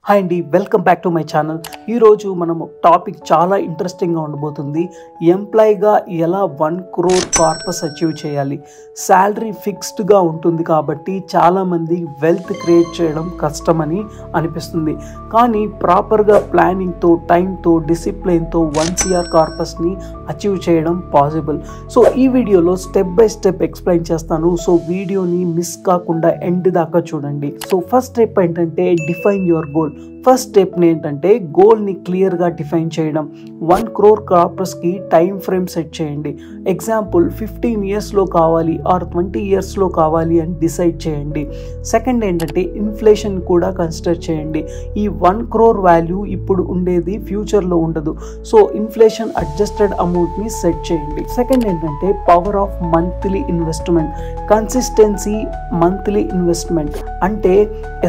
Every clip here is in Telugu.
హాయ్ అండి, welcome back to my channel. ఈరోజు మనం టాపిక్ చాలా ఇంట్రెస్టింగ్గా ఉండబోతుంది. ఎంప్లాయీగా ఎలా 1 crore కార్పస్ అచీవ్ చేయాలి. శాలరీ ఫిక్స్డ్గా ఉంటుంది కాబట్టి చాలామంది వెల్త్ క్రియేట్ చేయడం కష్టమని అనిపిస్తుంది. కానీ ప్రాపర్గా ప్లానింగ్తో, టైంతో, డిసిప్లిన్తో 1 crore కార్పస్ని అచీవ్ చేయడం పాసిబుల్. సో ఈ వీడియోలో స్టెప్ బై స్టెప్ ఎక్స్ప్లెయిన్ చేస్తాను. సో వీడియోని మిస్ కాకుండా ఎండ్ దాకా చూడండి. సో ఫస్ట్ స్టెప్ ఏంటంటే define your goal. First step ఏంటంటే గోల్ని క్లియర్గా డిఫైన్ చేయడం. 1 crore కార్పస్కి టైం ఫ్రేమ్ సెట్ చేయండి. ఎగ్జాంపుల్ 15 yearsలో కావాలి ఆర్ 20 yearsలో కావాలి అని డిసైడ్ చేయండి. సెకండ్ ఏంటంటే ఇన్ఫ్లేషన్ కూడా కన్సిడర్ చేయండి. ఈ 1 crore వాల్యూ ఇప్పుడు ఉండేది ఫ్యూచర్లో ఉండదు. సో ఇన్ఫ్లేషన్ అడ్జస్టెడ్ అమౌంట్ని సెట్ చేయండి. సెకండ్ ఏంటంటే power of monthly investment. Consistency monthly investment అంటే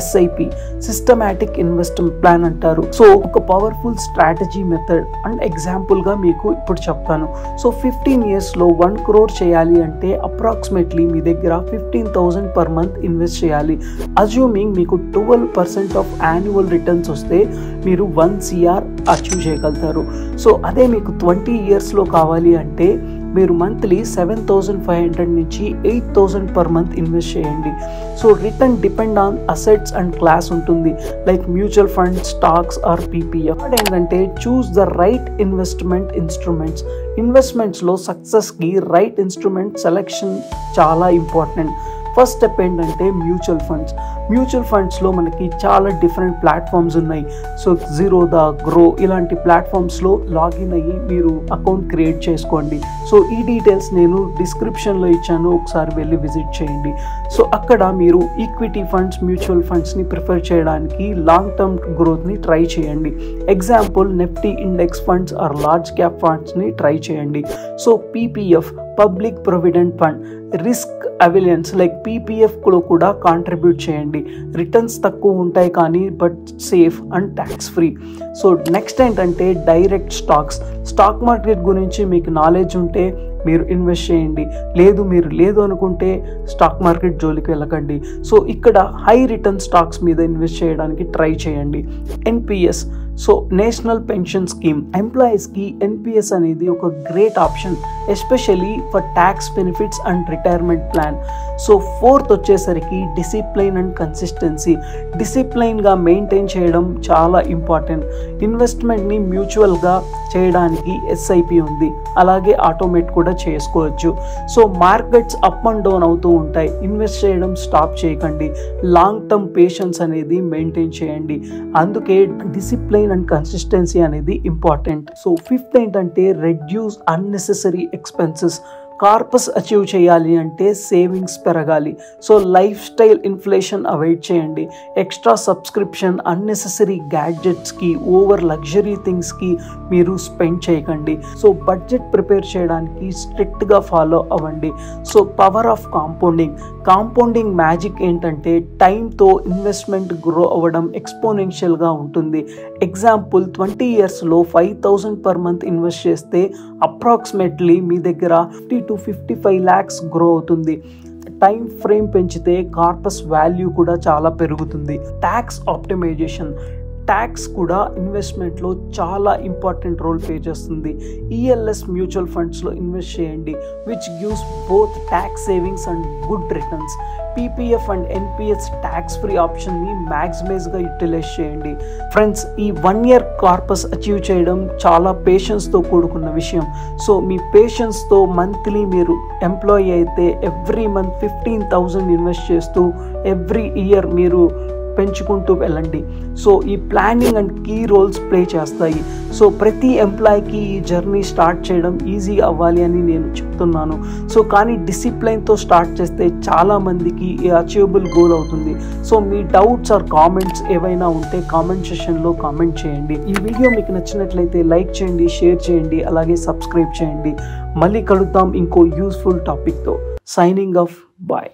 ఎస్ఐపి, సిస్టమాటిక్ ఇన్వెస్ట్మెంట్ ప్లాన్ అంటారు. సో ఒక పవర్ఫుల్ స్ట్రాటజీ మెథడ్ అండ్ ఎగ్జాంపుల్గా మీకు ఇప్పుడు చెప్తాను. సో 15 yearsలో 1 crore చేయాలి అంటే అప్రాక్సిమేట్లీ మీ దగ్గర 15,000 per month ఇన్వెస్ట్ చేయాలి. అజ్యూమింగ్ మీకు 12% ఆఫ్ యాన్యువల్ రిటర్న్స్ వస్తే మీరు 1 crore అచీవ్ చేయగలుగుతారు. సో అదే మీకు 20 yearsలో కావాలి అంటే మీరు మంత్లీ 7,500 నుంచి 8,000 per month ఇన్వెస్ట్ చేయండి. So return depend on assets and class ఉంటుంది, like mutual fund, stocks or PPF. ఏంటంటే choose the right investment instruments. ఇన్వెస్ట్మెంట్స్లో సక్సెస్కి రైట్ ఇన్స్ట్రుమెంట్ సెలెక్షన్ చాలా ఇంపార్టెంట్. ఫస్ట్ స్టెప్ ఏంటంటే మ్యూచువల్ ఫండ్స్. మ్యూచువల్ ఫండ్స్లో మనకి చాలా డిఫరెంట్ ప్లాట్ఫామ్స్ ఉన్నాయి. సో జీరోదా, గ్రో ఇలాంటి ప్లాట్ఫామ్స్లో లాగిన్ అయ్యి మీరు అకౌంట్ క్రియేట్ చేసుకోండి. సో ఈ డీటెయిల్స్ నేను డిస్క్రిప్షన్లో ఇచ్చాను, ఒకసారి వెళ్ళి విజిట్ చేయండి. సో అక్కడ మీరు ఈక్విటీ ఫండ్స్, మ్యూచువల్ ఫండ్స్ని ప్రిఫర్ చేయడానికి లాంగ్ టర్మ్ గ్రోత్ని ట్రై చేయండి. Example Nifty index funds or large cap ఫండ్స్ని ట్రై చేయండి. So PPF, public provident fund, risk avoidance like పీపీఎఫ్లో కూడా కాంట్రిబ్యూట్ చేయండి. రిటర్న్స్ తక్కువ ఉంటాయి కానీ but safe and tax free. So next ఏంటంటే డైరెక్ట్ స్టాక్స్. స్టాక్ మార్కెట్ గురించి మీకు నాలెడ్జ్ ఉంటే మీరు ఇన్వెస్ట్ చేయండి, లేదు అనుకుంటే స్టాక్ మార్కెట్ జోలికి వెళ్ళకండి. సో ఇక్కడ హై రిటర్న్ స్టాక్స్ మీద ఇన్వెస్ట్ చేయడానికి ట్రై చేయండి. NPS, so national pension scheme. ఎంప్లాయీస్కి ఎన్పిఎస్ అనేది ఒక great option, especially for tax benefits and retirement plan. So fourth వచ్చేసరికి డిసిప్లైన్ అండ్ కన్సిస్టెన్సీ. డిసిప్లైన్గా మెయింటైన్ చేయడం చాలా ఇంపార్టెంట్. ఇన్వెస్ట్మెంట్ని మ్యూచువల్గా చేయడానికి ఎస్ఐపి ఉంది, అలాగే ఆటోమేట్ కూడా చేసుకోవచ్చు. So markets up and down అవుతూ ఉంటాయి, ఇన్వెస్ట్ చేయడం స్టాప్ చేయకండి. లాంగ్ టర్మ్ పేషెన్స్ అనేది మెయింటైన్ చేయండి. అందుకే డిసిప్లైన్ అండ్ కన్సిస్టెన్సీ అనేది ఇంపార్టెంట్. సో ఫిఫ్త్ ఏంటంటే reduce unnecessary expenses. Corpus achieve చేయాలి అంటే సేవింగ్స్ పెరగాలి. So lifestyle inflation avoid చేయండి. ఎక్స్ట్రా సబ్స్క్రిప్షన్, అన్నెసెసరీ గ్యాడ్జెట్స్కి, ఓవర్ లగ్జరీ థింగ్స్కి మీరు స్పెండ్ చేయకండి. సో బడ్జెట్ ప్రిపేర్ చేయడానికి స్ట్రిక్ట్గా ఫాలో అవ్వండి. So power of compounding magic ఏంటంటే టైంతో ఇన్వెస్ట్మెంట్ గ్రో అవ్వడం ఎక్స్పోనెన్షియల్గా ఉంటుంది. ఎగ్జాంపుల్ 20 yearsలో 5,000 per month ఇన్వెస్ట్ చేస్తే అప్రాక్సిమేట్లీ మీ దగ్గర 50 to 55 lakhs గ్రో అవుతుంది. టైం ఫ్రేమ్ పెంచితే కార్పస్ వాల్యూ కూడా చాలా పెరుగుతుంది. Tax optimisation. ట్యాక్స్ కూడా ఇన్వెస్ట్మెంట్లో చాలా ఇంపార్టెంట్ రోల్ ప్లే చేస్తుంది. ఈఎల్ఎస్ మ్యూచువల్ ఫండ్స్లో ఇన్వెస్ట్ చేయండి, which gives both tax savings and good returns. PPF and NPS tax free ఆప్షన్ని మ్యాక్సిమైజ్గా యూటిలైజ్ చేయండి. ఫ్రెండ్స్, ఈ 1 year కార్పస్ అచీవ్ చేయడం చాలా పేషెన్స్తో కూడుకున్న విషయం. సో మీ పేషెన్స్తో మంత్లీ మీరు ఎంప్లాయీ అయితే ఎవ్రీ మంత్ 15,000 ఇన్వెస్ట్ చేస్తూ ఎవ్రీ ఇయర్ మీరు పెంచుకుంటూ వెళ్ళండి. సో ఈ planning and key roles play చేస్తాయి. సో ప్రతి ఎంప్లాయీకి ఈ జర్నీ స్టార్ట్ చేయడం ఈజీ అవ్వాలి అని నేను చెప్తున్నాను. సో కానీ డిసిప్లైన్తో స్టార్ట్ చేస్తే చాలామందికి ఈ అచీవబుల్ గోల్ అవుతుంది. సో మీ డౌట్స్ ఆర్ కామెంట్స్ ఏవైనా ఉంటే కామెంట్ సెషన్లో కామెంట్ చేయండి. ఈ వీడియో మీకు నచ్చినట్లయితే లైక్ చేయండి, షేర్ చేయండి, అలాగే సబ్స్క్రైబ్ చేయండి. మళ్ళీ కలుద్దాం ఇంకో యూస్ఫుల్ టాపిక్తో. Signing off, bye.